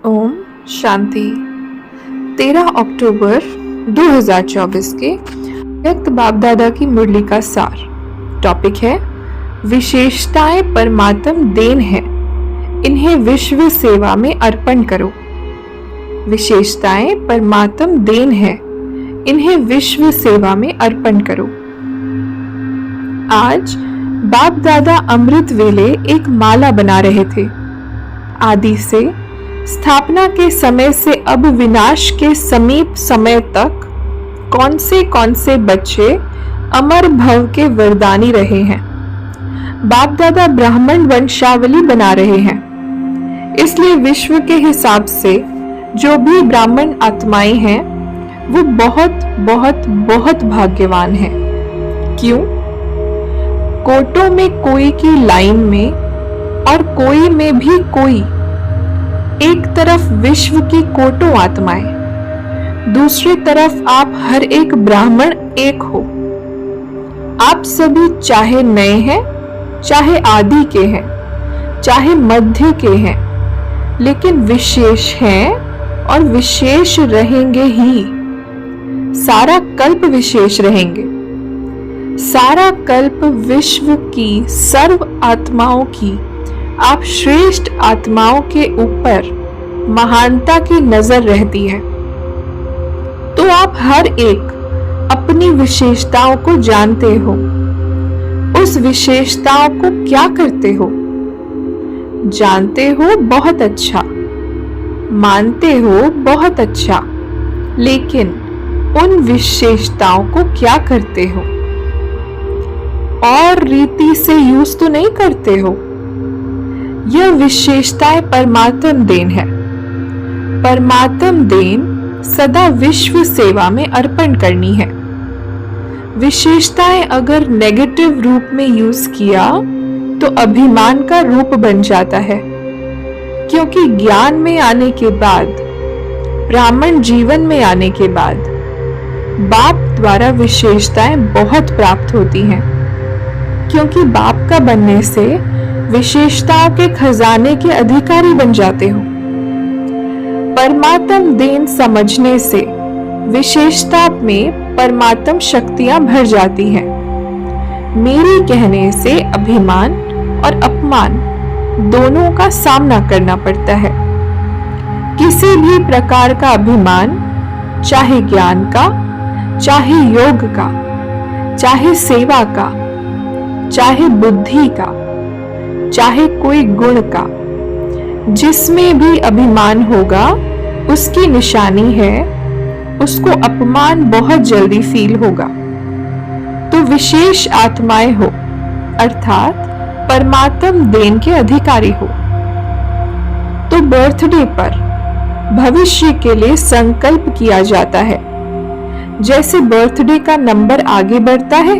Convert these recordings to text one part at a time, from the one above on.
ओम शांति। 13 अक्टूबर 2024 के व्यक्त बाप दादा की मुरली का सार। टॉपिक है विशेषताएं परमात्म देन है, इन्हें विश्व सेवा में अर्पण करो। विशेषताएं परमात्म देन है, इन्हें विश्व सेवा में अर्पण करो। आज बाप दादा अमृत वेले एक माला बना रहे थे। आदि से स्थापना के समय से अब विनाश के समीप समय तक कौन से बच्चे अमर भव के वरदानी रहे हैं। बाप दादा ब्राह्मण वंशावली बना रहे हैं, इसलिए विश्व के हिसाब से जो भी ब्राह्मण आत्माएं हैं वो बहुत बहुत बहुत भाग्यवान हैं। क्यों? कोटों में कोई की लाइन में और कोई में भी कोई, एक तरफ विश्व की कोटों आत्माएं, दूसरी तरफ आप हर एक ब्राह्मण एक हो। आप सभी चाहे नए हैं, चाहे आदि के हैं, चाहे मध्य के हैं, लेकिन विशेष हैं और विशेष रहेंगे ही। सारा कल्प विशेष रहेंगे। सारा कल्प विश्व की सर्व आत्माओं की, आप श्रेष्ठ आत्माओं के ऊपर महानता की नजर रहती है। तो आप हर एक अपनी विशेषताओं को जानते हो। उस विशेषताओं को क्या करते हो? जानते हो, बहुत अच्छा। मानते हो, बहुत अच्छा। लेकिन उन विशेषताओं को क्या करते हो? और रीति से यूज तो नहीं करते हो। यह विशेषताएं परमात्म देन है। परमात्म देन सदा विश्व सेवा में अर्पण करनी है। विशेषताएं अगर नेगेटिव रूप में यूज किया तो अभिमान का रूप बन जाता है, क्योंकि ज्ञान में आने के बाद, ब्राह्मण जीवन में आने के बाद बाप द्वारा विशेषताएं बहुत प्राप्त होती हैं, क्योंकि बाप का बनने से विशेषताओं के खजाने के अधिकारी बन जाते हो। परमात्म देन समझने से विशेषता में परमात्म शक्तियां भर जाती हैं। मेरी कहने से अभिमान और अपमान दोनों का सामना करना पड़ता है। किसी भी प्रकार का अभिमान, चाहे ज्ञान का, चाहे योग का, चाहे सेवा का, चाहे बुद्धि का, चाहे कोई गुण का, जिसमें भी अभिमान होगा उसकी निशानी है, उसको अपमान बहुत जल्दी फील होगा। तो विशेष आत्माएं हो, अर्थात परमात्म देन के अधिकारी हो, तो बर्थडे पर भविष्य के लिए संकल्प किया जाता है। जैसे बर्थडे का नंबर आगे बढ़ता है,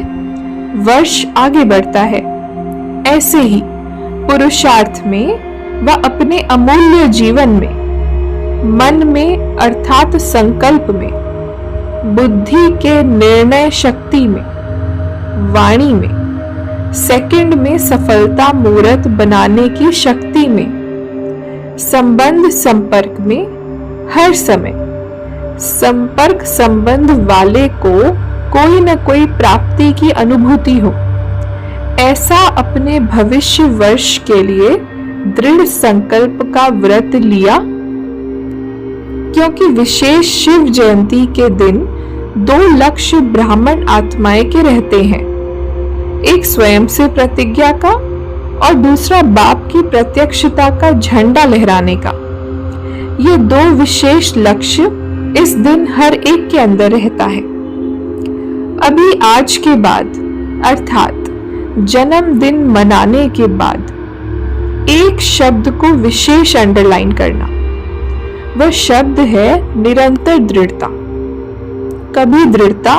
वर्ष आगे बढ़ता है, ऐसे ही पुरुषार्थ में व अपने अमूल्य जीवन में, मन में अर्थात संकल्प में, बुद्धि के निर्णय शक्ति में, वाणी में, सेकंड में सफलता मूर्त बनाने की शक्ति में, संबंध संपर्क में, हर समय संपर्क संबंध वाले को कोई न कोई प्राप्ति की अनुभूति हो, ऐसा अपने भविष्य वर्ष के लिए दृढ़ संकल्प का व्रत लिया। क्योंकि विशेष शिव जयंती के दिन 2 लक्ष्य ब्राह्मण आत्माएं के रहते हैं, एक स्वयं से प्रतिज्ञा का और दूसरा बाप की प्रत्यक्षता का झंडा लहराने का। ये 2 विशेष लक्ष्य इस दिन हर एक के अंदर रहता है। अभी आज के बाद, अर्थात जन्मदिन मनाने के बाद, एक शब्द को विशेष अंडरलाइन करना। वह शब्द है निरंतर दृढ़ता। कभी दृढ़ता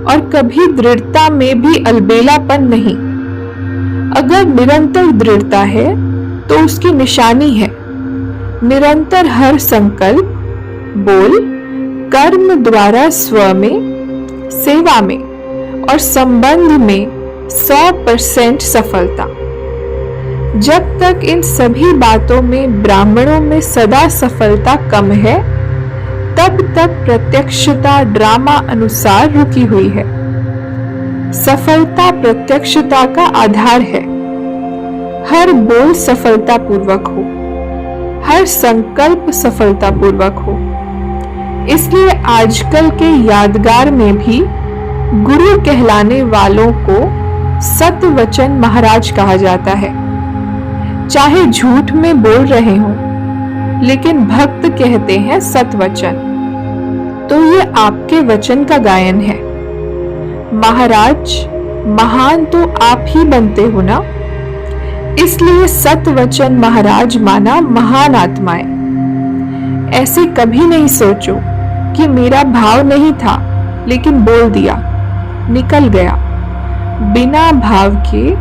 और कभी दृढ़ता में भी अलबेलापन नहीं। अगर निरंतर दृढ़ता है तो उसकी निशानी है निरंतर हर संकल्प, बोल, कर्म द्वारा स्व में, सेवा में और संबंध में 100% सफलता। जब तक इन सभी बातों में ब्राह्मणों में सदा सफलता कम है, तब तक प्रत्यक्षता ड्रामा अनुसार रुकी हुई है। सफलता प्रत्यक्षता का आधार है। हर बोल सफलतापूर्वक हो, हर संकल्प सफलतापूर्वक हो। इसलिए आजकल के यादगार में भी गुरु कहलाने वालों को सतवचन महाराज कहा जाता है। चाहे झूठ में बोल रहे हों, लेकिन भक्त कहते हैं सतवचन। तो ये आपके वचन का गायन है। महाराज, महान तो आप ही बनते हो ना, इसलिए सतवचन महाराज माना महान आत्माएं। ऐसे कभी नहीं सोचो कि मेरा भाव नहीं था लेकिन बोल दिया, निकल गया। बिना भाव के,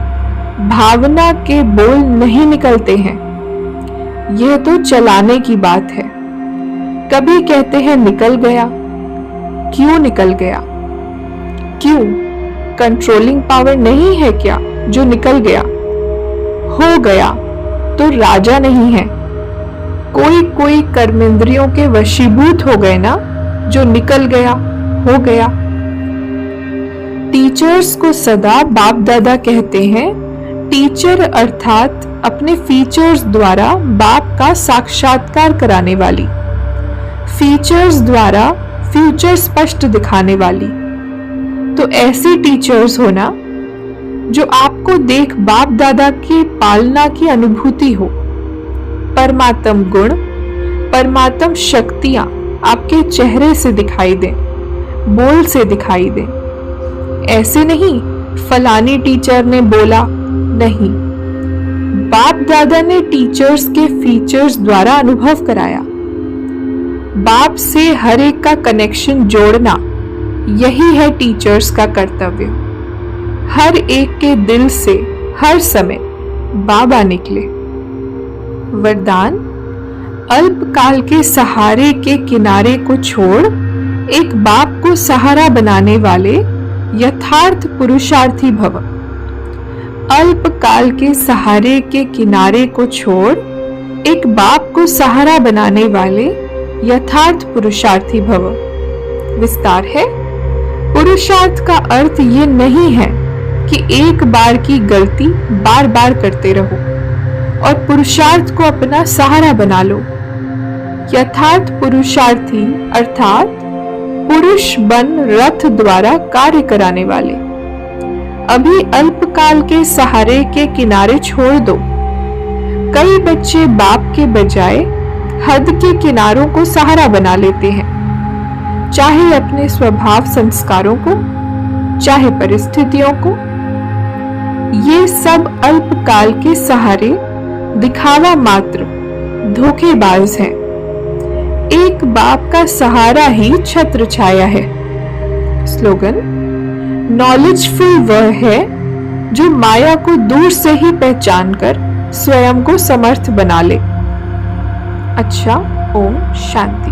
भावना के बोल नहीं निकलते हैं। यह तो चलाने की बात है। कभी कहते हैं निकल गया। क्यों निकल गया? क्यों? कंट्रोलिंग पावर नहीं है क्या जो निकल गया? हो गया तो राजा नहीं है। कोई कोई कर्मेंद्रियों के वशीभूत हो गए ना, जो निकल गया, हो गया। टीचर्स को सदा बाप दादा कहते हैं। टीचर अर्थात अपने फीचर्स द्वारा बाप का साक्षात्कार कराने वाली, फीचर्स द्वारा फ्यूचर स्पष्ट दिखाने वाली। तो ऐसे टीचर्स होना जो आपको देख बाप दादा की पालना की अनुभूति हो। परमात्म गुण, परमात्म शक्तियां आपके चेहरे से दिखाई दें, बोल से दिखाई दें। ऐसे नहीं फलानी टीचर ने बोला, नहीं, बाप दादा ने टीचर्स के फीचर्स द्वारा अनुभव कराया। बाप से हर एक का कनेक्शन जोड़ना, यही है टीचर्स का कर्तव्य। हर एक के दिल से हर समय बाबा निकले। वरदान: अल्पकाल के सहारे के किनारे को छोड़ एक बाप को सहारा बनाने वाले यथार्थ पुरुषार्थी भव। अल्पकाल के सहारे के किनारे को छोड़ एक बाप को सहारा बनाने वाले यथार्थ पुरुषार्थी भव। विस्तार है। पुरुषार्थ का अर्थ ये नहीं है कि एक बार की गलती बार बार करते रहो और पुरुषार्थ को अपना सहारा बना लो। यथार्थ पुरुषार्थी अर्थात पुरुष बन रथ द्वारा कार्य कराने वाले। अभी अल्पकाल के सहारे के किनारे छोड़ दो। कई बच्चे बाप के बजाय हद के किनारों को सहारा बना लेते हैं, चाहे अपने स्वभाव संस्कारों को, चाहे परिस्थितियों को। ये सब अल्पकाल के सहारे दिखावा मात्र, धोखेबाज हैं। एक बाप का सहारा ही छत्र छाया है। स्लोगन: नॉलेजफुल वह है जो माया को दूर से ही पहचान कर स्वयं को समर्थ बना ले। अच्छा, ओम शांति।